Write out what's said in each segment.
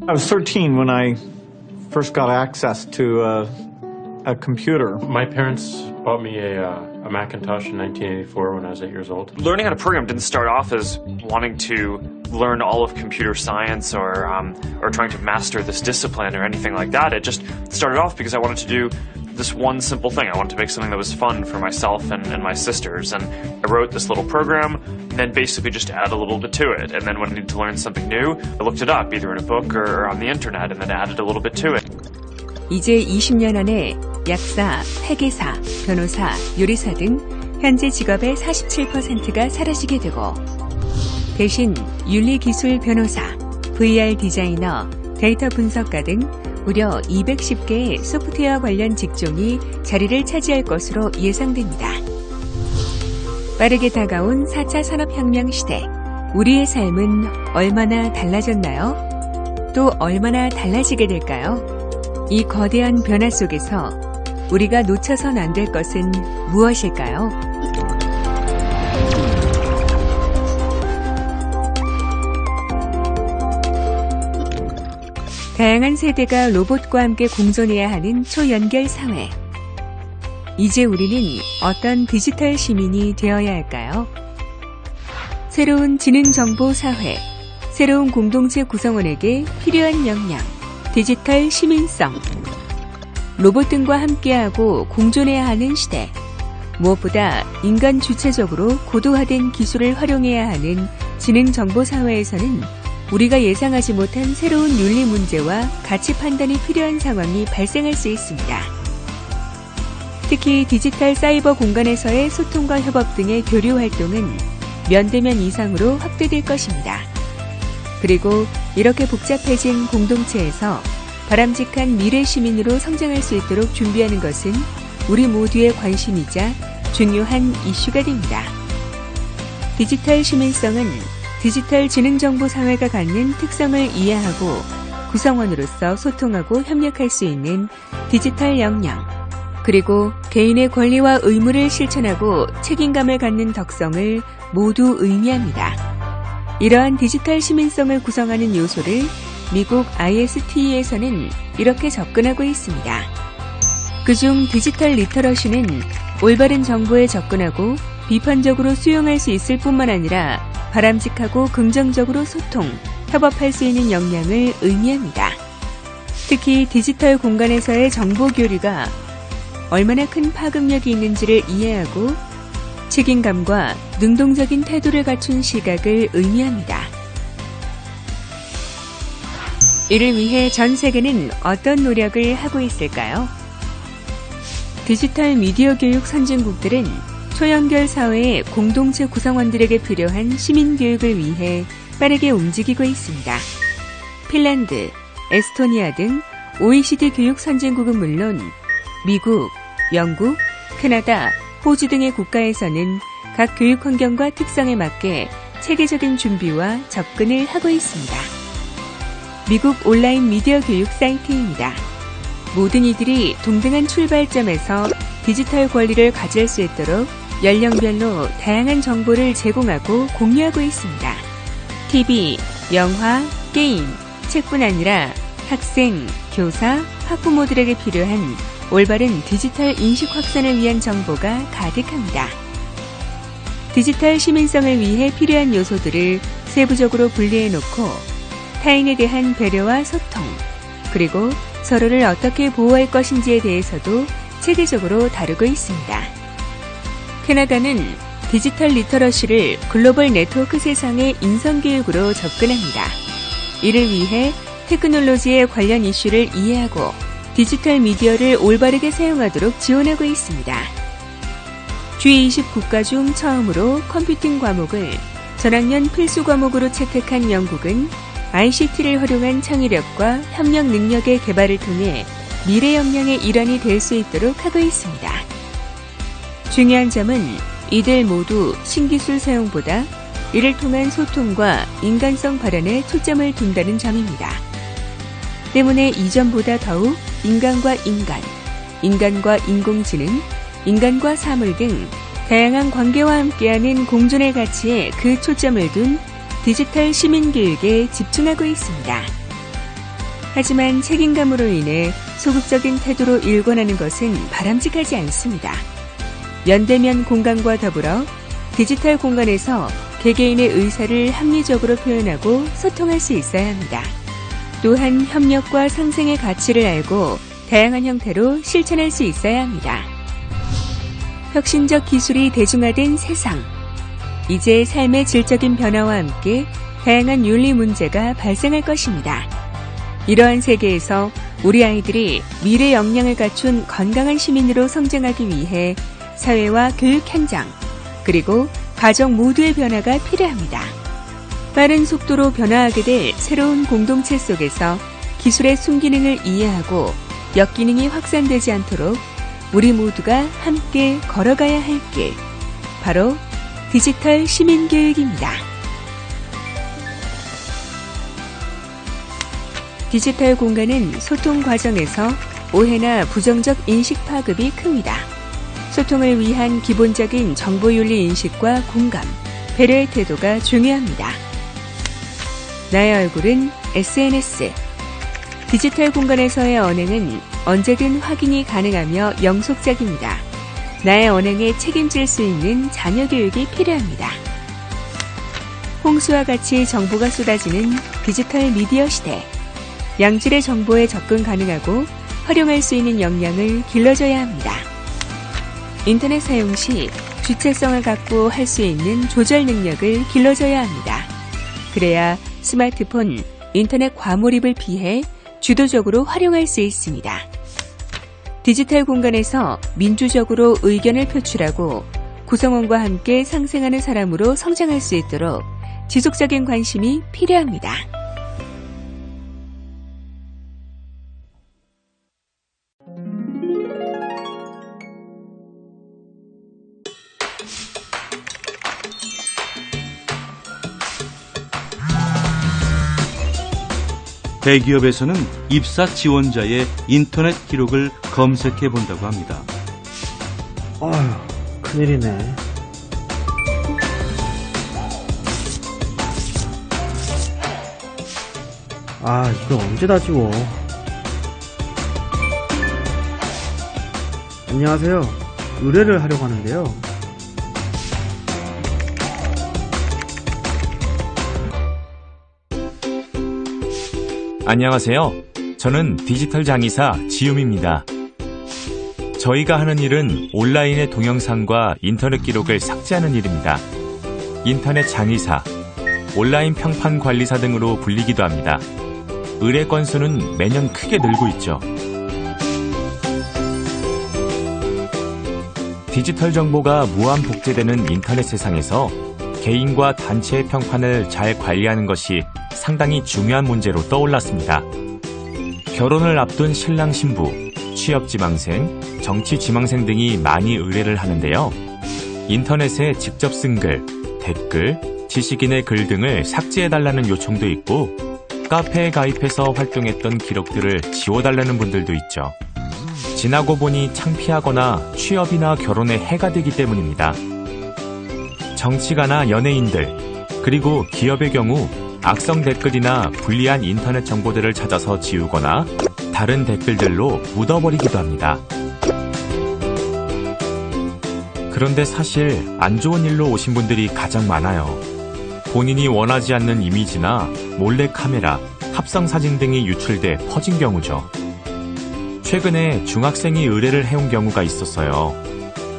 I was 13 when I first got access to a computer. My parents bought me a Macintosh in 1984 when I was 8 years old. Learning how to program didn't start off as wanting to learn all of computer science or trying to master this discipline or anything like that. It just started off because I wanted to do this one simple thing. I wanted to make something that was fun for myself and my sisters. And I wrote this little program and then basically just add a little bit to it. And then when I needed to learn something new, I looked it up either in a book or on the internet and then added a little bit to it. 이제 20년 안에 약사, 회계사, 변호사, 요리사 등 현재 직업의 47%가 사라지게 되고 대신 윤리기술 변호사, VR 디자이너, 데이터 분석가 등 무려 210개의 소프트웨어 관련 직종이 자리를 차지할 것으로 예상됩니다. 빠르게 다가온 4차 산업혁명 시대, 우리의 삶은 얼마나 달라졌나요? 또 얼마나 달라지게 될까요? 이 거대한 변화 속에서 우리가 놓쳐선 안 될 것은 무엇일까요? 다양한 세대가 로봇과 함께 공존해야 하는 초연결 사회. 이제 우리는 어떤 디지털 시민이 되어야 할까요? 새로운 지능정보 사회, 새로운 공동체 구성원에게 필요한 역량, 디지털 시민성. 로봇 등과 함께하고 공존해야 하는 시대. 무엇보다 인간 주체적으로 고도화된 기술을 활용해야 하는 지능정보 사회에서는 우리가 예상하지 못한 새로운 윤리 문제와 가치 판단이 필요한 상황이 발생할 수 있습니다. 특히 디지털 사이버 공간에서의 소통과 협업 등의 교류 활동은 면대면 이상으로 확대될 것입니다. 그리고 이렇게 복잡해진 공동체에서 바람직한 미래 시민으로 성장할 수 있도록 준비하는 것은 우리 모두의 관심이자 중요한 이슈가 됩니다. 디지털 시민성은 디지털 지능정보 사회가 갖는 특성을 이해하고 구성원으로서 소통하고 협력할 수 있는 디지털 역량, 그리고 개인의 권리와 의무를 실천하고 책임감을 갖는 덕성을 모두 의미합니다. 이러한 디지털 시민성을 구성하는 요소를 미국 ISTE에서는 이렇게 접근하고 있습니다. 그중 디지털 리터러시는 올바른 정보에 접근하고 비판적으로 수용할 수 있을 뿐만 아니라 바람직하고 긍정적으로 소통, 협업할 수 있는 역량을 의미합니다. 특히 디지털 공간에서의 정보 교류가 얼마나 큰 파급력이 있는지를 이해하고 책임감과 능동적인 태도를 갖춘 시각을 의미합니다. 이를 위해 전 세계는 어떤 노력을 하고 있을까요? 디지털 미디어 교육 선진국들은 초연결 사회의 공동체 구성원들에게 필요한 시민교육을 위해 빠르게 움직이고 있습니다. 핀란드, 에스토니아 등 OECD 교육 선진국은 물론 미국, 영국, 캐나다, 호주 등의 국가에서는 각 교육 환경과 특성에 맞게 체계적인 준비와 접근을 하고 있습니다. 미국 온라인 미디어 교육 사이트입니다. 모든 이들이 동등한 출발점에서 디지털 권리를 가질 수 있도록 연령별로 다양한 정보를 제공하고 공유하고 있습니다. TV, 영화, 게임, 책뿐 아니라 학생, 교사, 학부모들에게 필요한 올바른 디지털 인식 확산을 위한 정보가 가득합니다. 디지털 시민성을 위해 필요한 요소들을 세부적으로 분리해놓고 타인에 대한 배려와 소통, 그리고 서로를 어떻게 보호할 것인지에 대해서도 체계적으로 다루고 있습니다. 캐나다는 디지털 리터러시를 글로벌 네트워크 세상의 인성교육으로 접근합니다. 이를 위해 테크놀로지의 관련 이슈를 이해하고 디지털 미디어를 올바르게 사용하도록 지원하고 있습니다. G20 국가 중 처음으로 컴퓨팅 과목을 전학년 필수 과목으로 채택한 영국은 ICT를 활용한 창의력과 협력 능력의 개발을 통해 미래 역량의 일환이 될 수 있도록 하고 있습니다. 중요한 점은 이들 모두 신기술 사용보다 이를 통한 소통과 인간성 발현에 초점을 둔다는 점입니다. 때문에 이전보다 더욱 인간과 인간, 인간과 인공지능, 인간과 사물 등 다양한 관계와 함께하는 공존의 가치에 그 초점을 둔 디지털 시민교육에 집중하고 있습니다. 하지만 책임감으로 인해 소극적인 태도로 일관하는 것은 바람직하지 않습니다. 면대면 공간과 더불어 디지털 공간에서 개개인의 의사를 합리적으로 표현하고 소통할 수 있어야 합니다. 또한 협력과 상생의 가치를 알고 다양한 형태로 실천할 수 있어야 합니다. 혁신적 기술이 대중화된 세상. 이제 삶의 질적인 변화와 함께 다양한 윤리 문제가 발생할 것입니다. 이러한 세계에서 우리 아이들이 미래 역량을 갖춘 건강한 시민으로 성장하기 위해 사회와 교육 현장, 그리고 가정 모두의 변화가 필요합니다. 빠른 속도로 변화하게 될 새로운 공동체 속에서 기술의 순기능을 이해하고 역기능이 확산되지 않도록 우리 모두가 함께 걸어가야 할 길, 바로 디지털 시민교육입니다. 디지털 공간은 소통 과정에서 오해나 부정적 인식 파급이 큽니다. 소통을 위한 기본적인 정보윤리 인식과 공감, 배려의 태도가 중요합니다. 나의 얼굴은 SNS. 디지털 공간에서의 언행은 언제든 확인이 가능하며 영속적입니다. 나의 언행에 책임질 수 있는 자녀 교육이 필요합니다. 홍수와 같이 정보가 쏟아지는 디지털 미디어 시대. 양질의 정보에 접근 가능하고 활용할 수 있는 역량을 길러줘야 합니다. 인터넷 사용 시 주체성을 갖고 할 수 있는 조절 능력을 길러줘야 합니다. 그래야 스마트폰, 인터넷 과몰입을 피해 주도적으로 활용할 수 있습니다. 디지털 공간에서 민주적으로 의견을 표출하고 구성원과 함께 상생하는 사람으로 성장할 수 있도록 지속적인 관심이 필요합니다. 대기업에서는 입사 지원자의 인터넷 기록을 검색해 본다고 합니다. 아휴, 큰일이네. 아, 이걸 언제 다 지워. 안녕하세요. 의뢰를 하려고 하는데요. 안녕하세요. 저는 디지털 장의사 지움입니다. 저희가 하는 일은 온라인의 동영상과 인터넷 기록을 삭제하는 일입니다. 인터넷 장의사, 온라인 평판 관리사 등으로 불리기도 합니다. 의뢰 건수는 매년 크게 늘고 있죠. 디지털 정보가 무한 복제되는 인터넷 세상에서 개인과 단체의 평판을 잘 관리하는 것이 상당히 중요한 문제로 떠올랐습니다. 결혼을 앞둔 신랑 신부, 취업 지망생, 정치 지망생 등이 많이 의뢰를 하는데요. 인터넷에 직접 쓴 글, 댓글, 지식인의 글 등을 삭제해달라는 요청도 있고 카페에 가입해서 활동했던 기록들을 지워달라는 분들도 있죠. 지나고 보니 창피하거나 취업이나 결혼에 해가 되기 때문입니다. 정치가나 연예인들, 그리고 기업의 경우 악성 댓글이나 불리한 인터넷 정보들을 찾아서 지우거나 다른 댓글들로 묻어버리기도 합니다. 그런데 사실 안 좋은 일로 오신 분들이 가장 많아요. 본인이 원하지 않는 이미지나 몰래카메라, 합성사진 등이 유출돼 퍼진 경우죠. 최근에 중학생이 의뢰를 해온 경우가 있었어요.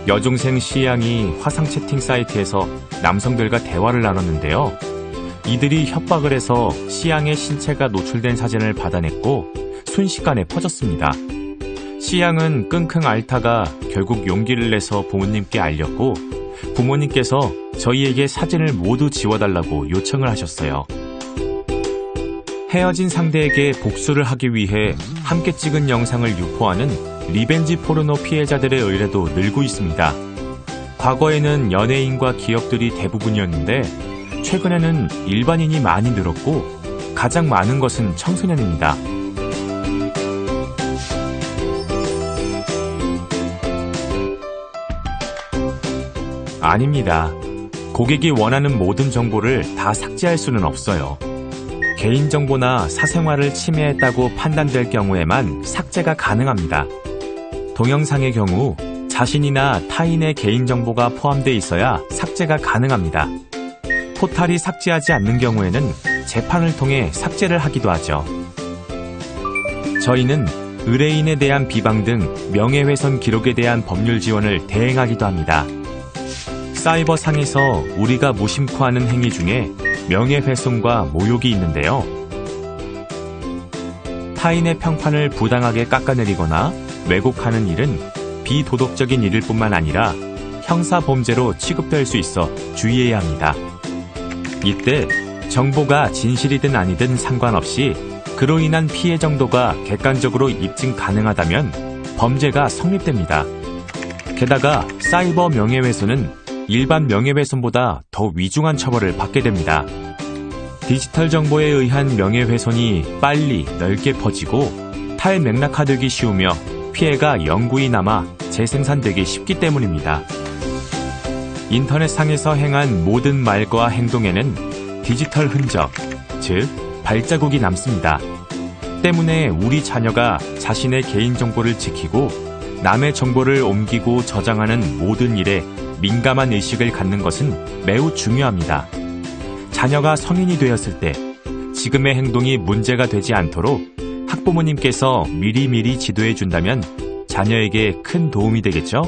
여중생 C양이 화상 채팅 사이트에서 남성들과 대화를 나눴는데요. 이들이 협박을 해서 C양의 신체가 노출된 사진을 받아냈고 순식간에 퍼졌습니다. C양은 끙끙 앓다가 결국 용기를 내서 부모님께 알렸고 부모님께서 저희에게 사진을 모두 지워달라고 요청을 하셨어요. 헤어진 상대에게 복수를 하기 위해 함께 찍은 영상을 유포하는 리벤지 포르노 피해자들의 의뢰도 늘고 있습니다. 과거에는 연예인과 기업들이 대부분이었는데 최근에는 일반인이 많이 늘었고 가장 많은 것은 청소년입니다. 아닙니다. 고객이 원하는 모든 정보를 다 삭제할 수는 없어요. 개인정보나 사생활을 침해했다고 판단될 경우에만 삭제가 가능합니다. 동영상의 경우 자신이나 타인의 개인정보가 포함되어 있어야 삭제가 가능합니다. 포탈이 삭제하지 않는 경우에는 재판을 통해 삭제를 하기도 하죠. 저희는 의뢰인에 대한 비방 등 명예훼손 기록에 대한 법률 지원을 대행하기도 합니다. 사이버상에서 우리가 무심코 하는 행위 중에 명예훼손과 모욕이 있는데요. 타인의 평판을 부당하게 깎아내리거나 왜곡하는 일은 비도덕적인 일일 뿐만 아니라 형사범죄로 취급될 수 있어 주의해야 합니다. 이때 정보가 진실이든 아니든 상관없이 그로 인한 피해 정도가 객관적으로 입증 가능하다면 범죄가 성립됩니다. 게다가 사이버 명예훼손은 일반 명예훼손보다 더 위중한 처벌을 받게 됩니다. 디지털 정보에 의한 명예훼손이 빨리 넓게 퍼지고 탈맥락화되기 쉬우며 피해가 영구히 남아 재생산되기 쉽기 때문입니다. 인터넷상에서 행한 모든 말과 행동에는 디지털 흔적, 즉 발자국이 남습니다. 때문에 우리 자녀가 자신의 개인정보를 지키고 남의 정보를 옮기고 저장하는 모든 일에 민감한 의식을 갖는 것은 매우 중요합니다. 자녀가 성인이 되었을 때 지금의 행동이 문제가 되지 않도록 학부모님께서 미리미리 지도해 준다면 자녀에게 큰 도움이 되겠죠?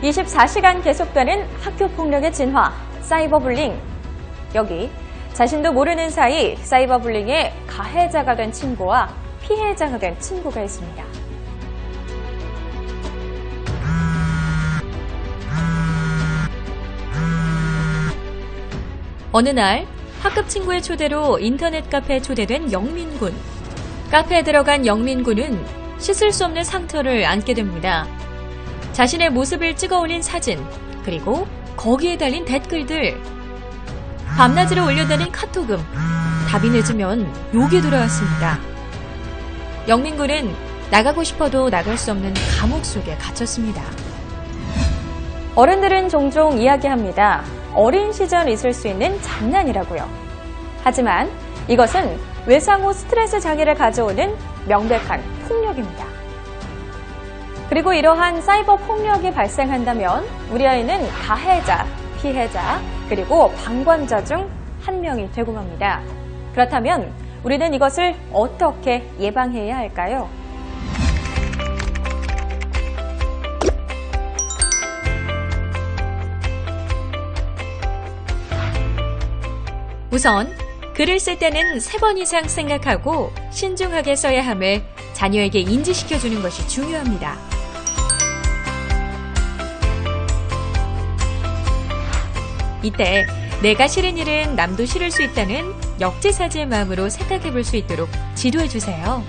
(24시간) 계속되는 학교폭력의 진화, 사이버불링. 여기 자신도 모르는 사이 사이버불링의 가해자가 된 친구와 피해자가 된 친구가 있습니다. 어느 날 학급 친구의 초대로 인터넷 카페에 초대된 영민군. 카페에 들어간 영민군은 씻을 수 없는 상처를 안게 됩니다. 자신의 모습을 찍어 올린 사진, 그리고 거기에 달린 댓글들. 밤낮으로 올려다닌 카톡음. 답이 늦으면 욕이 돌아왔습니다. 영민군은 나가고 싶어도 나갈 수 없는 감옥 속에 갇혔습니다. 어른들은 종종 이야기합니다. 어린 시절 있을 수 있는 장난이라고요. 하지만 이것은 외상후 스트레스 장애를 가져오는 명백한 폭력입니다. 그리고 이러한 사이버 폭력이 발생한다면 우리 아이는 가해자, 피해자, 그리고 방관자 중 한 명이 되고 맙니다. 그렇다면 우리는 이것을 어떻게 예방해야 할까요? 우선 글을 쓸 때는 3번 이상 생각하고 신중하게 써야 함을 자녀에게 인지시켜주는 것이 중요합니다. 이때 내가 싫은 일은 남도 싫을 수 있다는 역지사지의 마음으로 생각해 볼 수 있도록 지도해 주세요.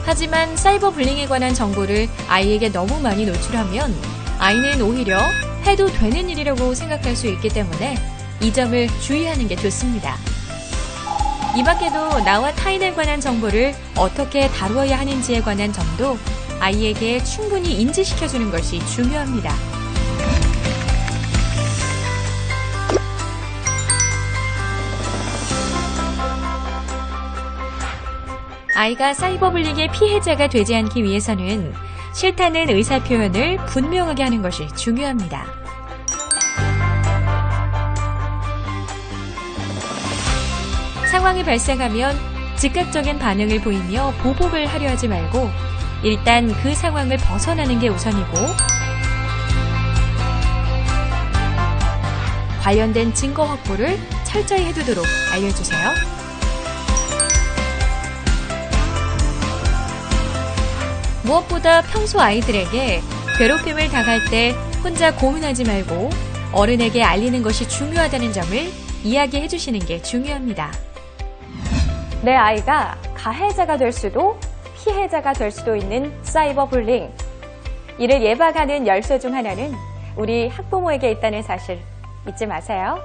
하지만 사이버 불링에 관한 정보를 아이에게 너무 많이 노출하면 아이는 오히려 해도 되는 일이라고 생각할 수 있기 때문에 이 점을 주의하는 게 좋습니다. 이 밖에도 나와 타인에 관한 정보를 어떻게 다루어야 하는지에 관한 점도 아이에게 충분히 인지시켜주는 것이 중요합니다. 아이가 사이버불링의 피해자가 되지 않기 위해서는 싫다는 의사표현을 분명하게 하는 것이 중요합니다. 상황이 발생하면 즉각적인 반응을 보이며 보복을 하려 하지 말고 일단 그 상황을 벗어나는 게 우선이고 관련된 증거 확보를 철저히 해두도록 알려주세요. 무엇보다 평소 아이들에게 괴롭힘을 당할 때 혼자 고민하지 말고 어른에게 알리는 것이 중요하다는 점을 이야기해 주시는 게 중요합니다. 내 아이가 가해자가 될 수도 피해자가 될 수도 있는 사이버 불링. 이를 예방하는 열쇠 중 하나는 우리 학부모에게 있다는 사실 잊지 마세요.